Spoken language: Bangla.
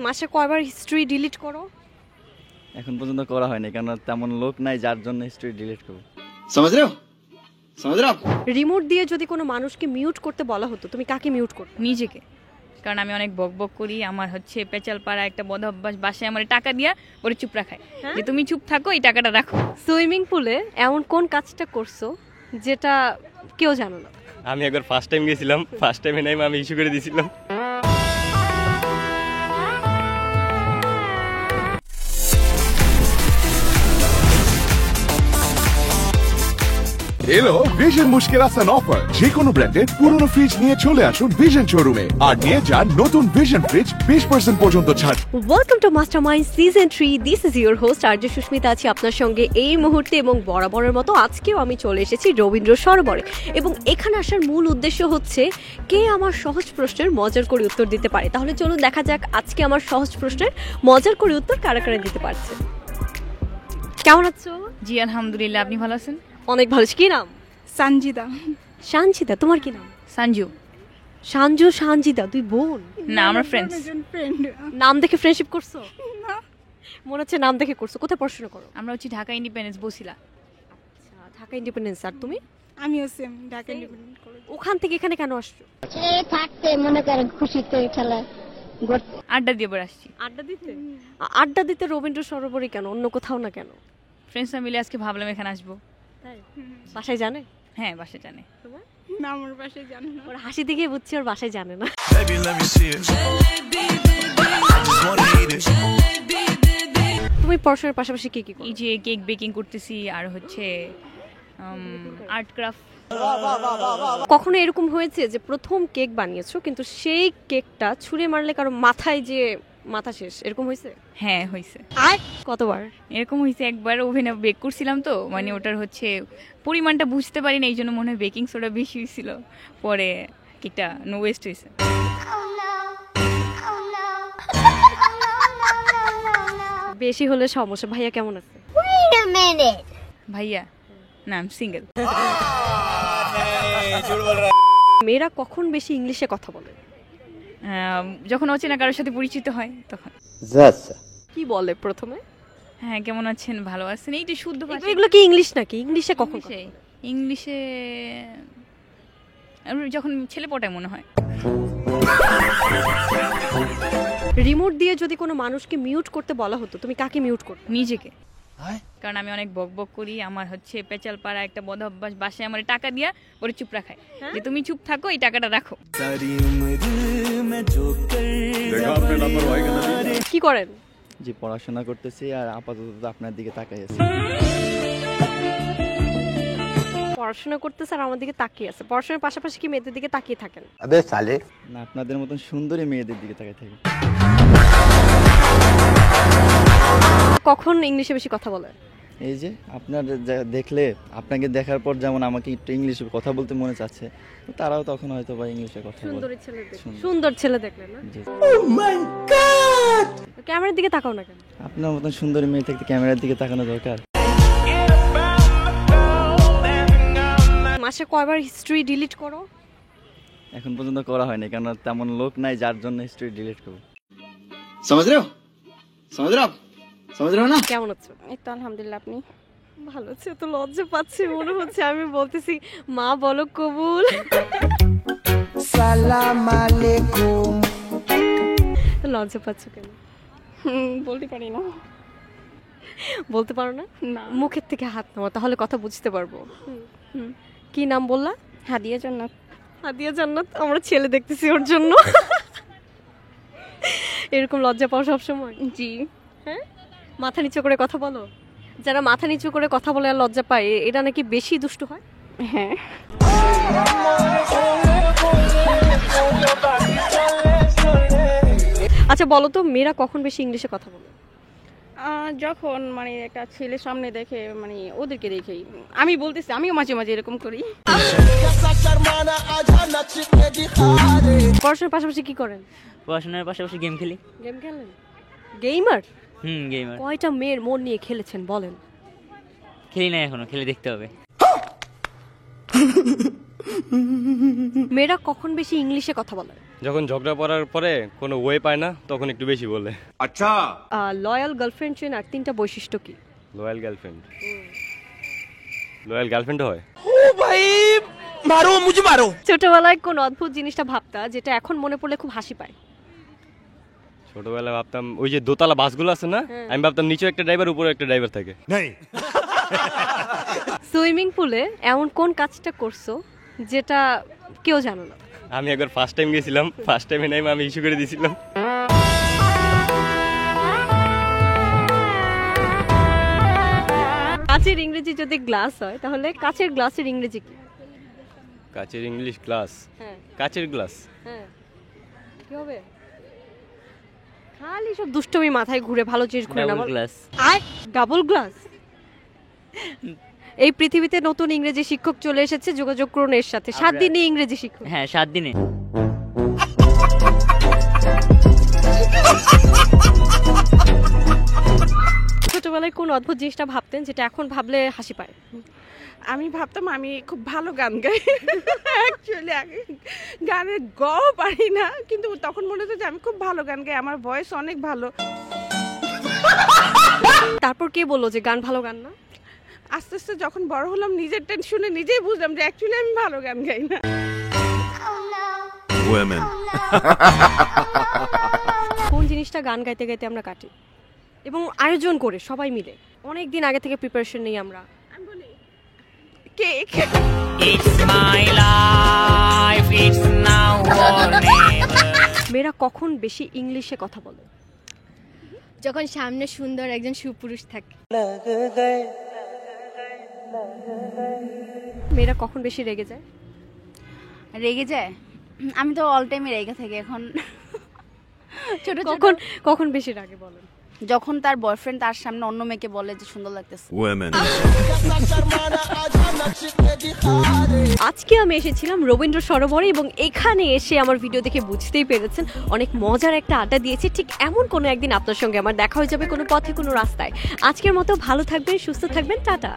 মাসে কয়বার হিস্ট্রি ডিলিট করো? এখন পর্যন্ত করা হয়নি, কারণ তেমন লোক নাই যার জন্য হিস্ট্রি ডিলিট করব। समझ रहे हो समझ रहे हो आप? রিমোট দিয়ে যদি কোনো মানুষকে মিউট করতে বলা হতো, তুমি কাকে মিউট করতে? নিজেকে। কারণ আমি অনেক বকবক করি, আমার হচ্ছে পেঁচাল পাড়া একটা বদ অভ্যাস, বাসায় আমার টাকা দিয়া পরে চুপ রাখায় যে তুমি চুপ থাকো, এই টাকাটা রাখো। সুইমিং পুলে এমন কোন কাজটা করছো যেটা কেউ জানো না? আমি একবার ফার্স্ট টাইম গেছিলাম, ফার্স্ট টাইমে নাই আমি ইস্যু করে দিয়েছিলাম। এলো ভিশন মুশকিল আসান অফার। যে কোনো ব্র্যান্ডের পুরনো ফ্রিজ নিয়ে চলে আসুন ভিশন শোরুমে আর নিয়ে যান নতুন ভিশন ফ্রিজ 20% পর্যন্ত ছাড়। Welcome to mastermind season 3। This is your host RJ Susmita, আছি আপনার সঙ্গে এই মুহূর্তে এবং বরাবরের মতো আজকেও আমি চলে এসেছি রবীন্দ্র সরোবরে। এবং এখানে আসার মূল উদ্দেশ্য হচ্ছে কে আমার সহজ প্রশ্নের মজার করে উত্তর দিতে পারে। তাহলে চলুন দেখা যাক আজকে আমার সহজ প্রশ্নের মজার করে উত্তর কারা কারা দিতে পারছে। কেমন আছো? জি আলহামদুলিল্লাহ, আপনি ভালো আছেন? অনেক ভালো। কি নাম? সঞ্জিদা। সানজিদা। তোমার কি নাম? সঞ্জু। সানজু, সানজিদা দুই বোন? না, আমরা ফ্রেন্ডস। ফ্রেন্ড। নাম দেখে ফ্রেন্ডশিপ করছো? না, মনে হচ্ছে নাম দেখে করছো। কোথায় পড়াশোনা করো? আমরা হচ্ছে ঢাকা ইন্ডিপেন্ডেন্স বসিলা। আচ্ছা, ঢাকা ইন্ডিপেন্ডেন্স। আর তুমি? আমিও সেম ঢাকা ইন্ডিপেন্ডেন্ট কলেজ। ওখান থেকে এখানে কেন আসছো? থাকতে মনে করেন খুশিতে খেলা করতে। আড্ডা দিয়ে পরে আসছি। আড্ডা দিতে? আড্ডা দিতে রবীন্দ্র সরোবরে কেন, অন্য কোথাও না কেন? ফ্রেন্ডসরা মিলে আজকে ভাবলাম এখানে আসবো। তাই? বাসায় জানে? হ্যাঁ, বাসা জানে। তোমার? না, আমার বাসায় জানি না। ওর হাসি দেখে বুঝছি ওর বাসায় জানে না। তুমি পড়াশোনার পাশাপাশি কি কি করো? এই যে কেক বেকিং করতেছি আর হচ্ছে আর্ট ক্রাফট। কখনো এরকম হয়েছে যে প্রথম কেক বানিয়েছো কিন্তু সেই কেকটা ছুঁড়ে মারলে কারো মাথায় যে মাথা শেষ, এরকম হয়েছে? হ্যাঁ হয়েছে। কতবার? এরকম হয়েছে একবার ওভেনে বেক করছিলাম তো, মানে ওটার হচ্ছে পরিমাণটা বুঝতে পারি না, এই জন্য মনে হয় বেকিং সোডা বেশি হয়েছিল, পরে কেকটা নো ওয়েস্ট হয়েছে। বেশি হলে সমস্যা। ভাইয়া কেমন আছে? ভাইয়া না, আমি সিঙ্গেল। মেয়েরা কখন বেশি ইংলিশে কথা বলে? যখন অচেনা কারোর সাথে পরিচিত হয় তখন। কি বলে প্রথমে? হ্যাঁ, কেমন আছেন, ভালো আছেন, এই যে শুদ্ধ ভাষা। এগুলো কি ইংলিশ নাকি? ইংলিশে কখন? ইংলিশে যখন ছেলে পটায় মনে হয়। রিমোট দিয়ে যদি কোনো মানুষকে মিউট করতে বলা হতো, তুমি কাকে মিউট করতে? নিজেকে। কারণ আমি অনেক বকবক করি, আমার হচ্ছে পেঁচাল পাড়া একটা বদ অভ্যাস, বাসায় আমার টাকা দিয়া পরে চুপ রাখায় যে তুমি চুপ থাকো, এই টাকাটা রাখো। কি করেন? যে পড়াশোনা করতেছি আর আপাতত আপনার দিকে তাকাই আছি। পড়াশোনা করতেছে আর আমার দিকে তাকিয়ে আছে। পড়াশোনার পাশাপাশি কি মেয়েদের দিকে তাকিয়ে থাকেন? না, আপনাদের মতন সুন্দরী মেয়েদের দিকে তাকাই থাকি। কখন ইংলিশে বেশি কথা বলে? এই যে আপনার দেখলে, আপনাকে দেখার পর যেমন আমাকে একটু ইংলিশে কথা বলতে মনে চাচ্ছে, তো তারাও তখন হয়তো বা ইংলিশে কথা বলে। সুন্দরী ছেলে দেখলে, সুন্দর ছেলে দেখলে না? জি। ক্যামেরার দিকে তাকাও না কেন? আপনার মতন সুন্দরী মেয়ে থাকতে ক্যামেরার দিকে তাকানো দরকার। মাসে কয়বার হিস্ট্রি ডিলিট করো? এখন পর্যন্ত করা হয়নি, কারণ তেমন লোক নাই যার জন্য হিস্ট্রি ডিলিট করব। समझ रहे हो समझ रहे हो आप? समझ रहे हो ना? কেমন আছো? এই তো আলহামদুলিল্লাহ। আপনি? ভালো আছে তো? লজ্জা পাচ্ছি, মনে হচ্ছে আমি বলতেছি মা বলো কবুল। সালাম আলাইকুম। লজ্জা পাচ্ছ কেন? বলতে পারি না। বলতে পারো না? না। মুখের থেকে হাত নাও, তাহলে কথা বুঝতে পারবো। কি নাম বললা? হাদিয়া জান্নাত। হাদিয়া জান্নাত। আমরা ছেলে দেখতেছি ওর জন্য। এরকম লজ্জা পাও সবসময়? জি। হ্যাঁ, মাথা নিচু করে কথা বলো। যারা মাথা নিচু করে কথা বলে আর লজ্জা পায়, এটা নাকি বেশি দুষ্টু হয়। হ্যাঁ। আচ্ছা বলো তো, মেয়েরা কখন বেশি ইংলিশে কথা বলে? যখন মানে একটা ছেলে সামনে দেখে, মানে ওদেরকে দেখেই। আমি বলতেছি, আমিও মাঝে মাঝে এরকম করি। পড়াশোনার পাশাপাশি কি করেন? পড়াশোনার পাশাপাশি গেম খেলি। গেম খেলেন? গেমার? গেমার। কয়টা মেয়ের মন নিয়ে খেলেছেন বলেন? খেলি না এখনো, খেলে দেখতে হবে। মেয়েরা কখন বেশি ইংলিশে কথা বলে? যখন ঝগড়া করার পরে কোনো ওয়ে পায় না তখন একটু বেশি বলে। লয়াল গার্লফ্রেন্ড চেন আর 3টা বৈশিষ্ট্য কি? লয়াল গার্লফ্রেন্ড, লয়াল গার্লফ্রেন্ড হয়। ছোটবেলায় কোন অদ্ভুত জিনিসটা ভাবতা যেটা এখন মনে পড়লে খুব হাসি পায়? ছোটবেলায় ভাবতাম ওই যে দোতলা বাসগুলো আছে না, আমি ভাবতাম নিচে একটা ড্রাইভার উপরে একটা ড্রাইভার থাকে। সুইমিং পুলে এমন কোন কাজটা করছো যেটা কেউ জানো না? আমি একবার ফার্স্ট টাইম গেছিলাম, ফার্স্ট টাইমে নাই আমি ইস্যু করে দিয়েছিলাম। কাচের ইংরেজি যদি গ্লাস হয় তাহলে কাচের গ্লাসের ইংরেজি কি? কাচের ইংলিশ গ্লাস, কাচের গ্লাস। হ্যাঁ, কি হবে? খালি সব দুষ্টমি মাথায় ঘুরে, ভালো জিনিস ঘুরে না। Double glass. Double glass. এই পৃথিবীতে নতুন ইংরেজি শিক্ষক চলে এসেছে, যোগাযোগ করুন এর সাথে। 7 দিনে ইংরেজি শিক্ষক। হ্যাঁ 7 দিনে। ছোটবেলায় কোন অদ্ভুত জিনিসটা ভাবতেন যেটা এখন ভাবলে হাসি পায়? আমি ভাবতাম আমি খুব ভালো গান গাই। অ্যাকচুয়ালি আগে গানের গও পারি না, কিন্তু তখন মনে হতো যে আমি খুব ভালো গান গাই, আমার ভয়েস অনেক ভালো। তারপর কে বললো যে গান ভালো গান না? আস্তে আস্তে যখন বড় হলাম নিজের টেনশনে নিজেই বুঝলাম যে অ্যাকচুয়ালি আমি ভালো গান গাই না। কোন জিনিসটা গান গাইতে গাইতে আমরা কাটি এবং আয়োজন করে সবাই মিলে অনেক দিন আগে থেকে প্রিপারেশন নেই আমরা? কেক। মেয়েরা কখন বেশি ইংলিশে কথা বলে? যখন সামনে সুন্দর একজন সুপুরুষ থাকে। মেয়েরা কখন বেশি রেগে যায়? রেগে যায়? আমি তো অল টাইমে রেগে থাকি এখন। ছোট কখন কখন বেশি রাগে বলেন? যখন তার বয়ফ্রেন্ড তার সামনে অন্য মেয়েকে বলে যে সুন্দর লাগতেছে। আজকে আমি এসেছিলাম রবীন্দ্র সরোবরে এবং এখানে এসে আমার ভিডিও দেখে বুঝতেই পেরেছেন অনেক মজার একটা আড্ডা দিয়েছি। ঠিক এমন কোনো একদিন আপনার সঙ্গে আমার দেখা হয়ে যাবে কোনো পথে কোনো রাস্তায়। আজকের মতো ভালো থাকবেন, সুস্থ থাকবেন, টাটা।